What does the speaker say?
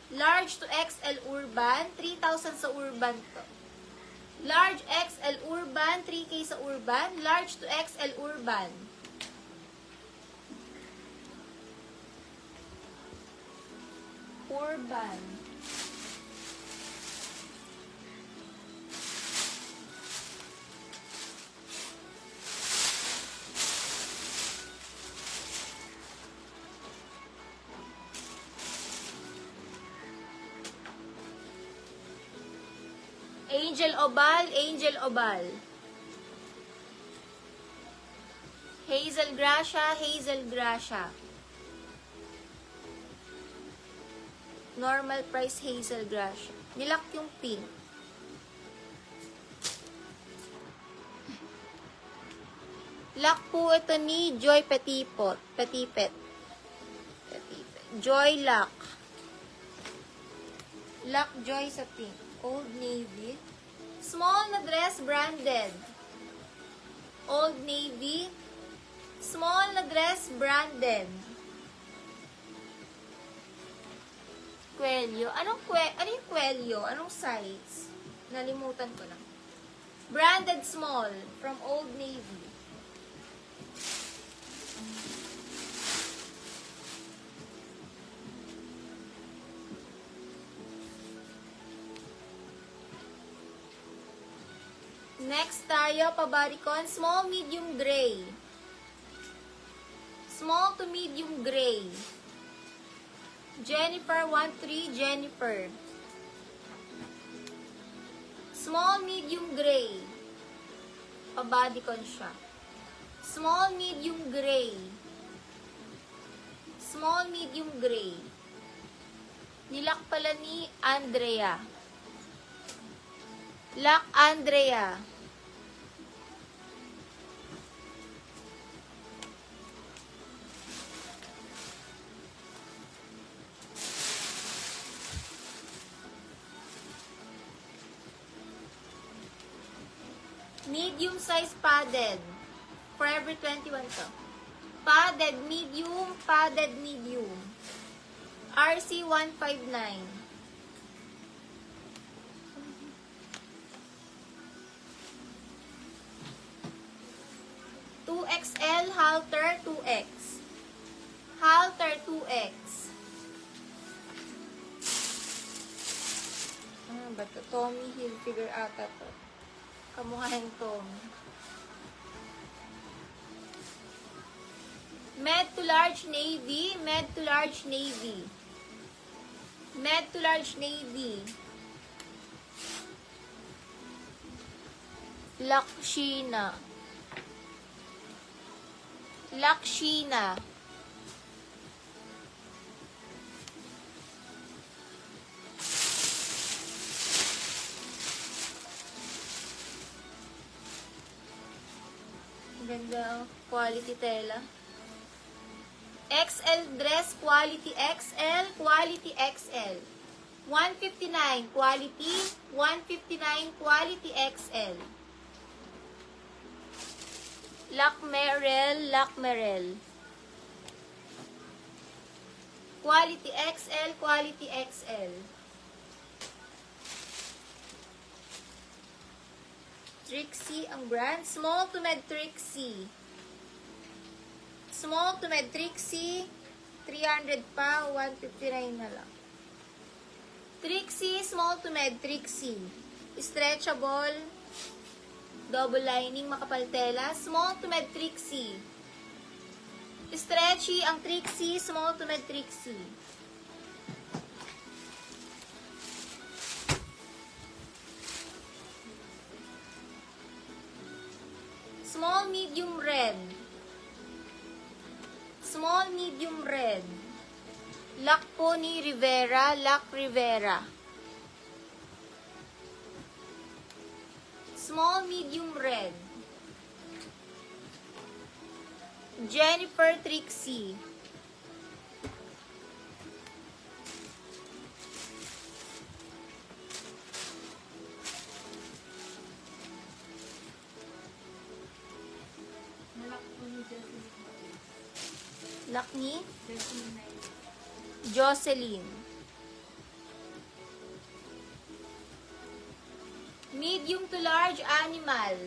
Large to XL Urban, 3,000 sa Urban to. Large XL Urban, 3K sa Urban. Large to XL Urban. Urban. Angel Obal, Angel Obal. Hazel Gracia, Hazel Gracia. Normal price Hazel Gracia. Nilak yung pink. Lock po ito ni Joy Petipot. Petipet. Joy Lock. Lock Joy sa pink. Old Navy. Small na dress branded. Old Navy. Small na dress branded. Quelio. Ano yung Quelio? Anong size? Nalimutan ko na. Branded small from Old Navy. Next tayo, pabaricon, small, medium, gray. Small to medium, gray. Jennifer, 1-3, Jennifer. Small, medium, gray. Pabaricon siya. Small, medium, gray. Small, medium, gray. Nilak pala ni Andrea. Lock Andrea. Medium size padded. Forever 21 to. Padded medium, padded medium. RC 159. 2XL halter 2X. Halter 2X. Ano ba ito? Tommy Hilfiger ata to. Kamukha yung Tommy. Med to large navy. Med to large navy. Med to large navy. Lakshina. Lakshina. Ganda quality tela. XL dress quality XL, quality XL. 159 quality, 159 quality XL. Lacmerel, Lacmerel. Quality XL, quality XL. Trixie ang brand. Small to med Trixie. Small to med Trixie. 300 pa, 159 na lang. Trixie, small to med Trixie. Stretchable. Double lining, makapal tela. Small to med Trixie. Stretchy ang Trixie, small to med Trixie. Small, medium, red. Small, medium, red. Lock po ni Rivera, Lock Rivera. Small, medium, red. Jennifer Trixie. Lock ni Jocelyn. Medium to large animal.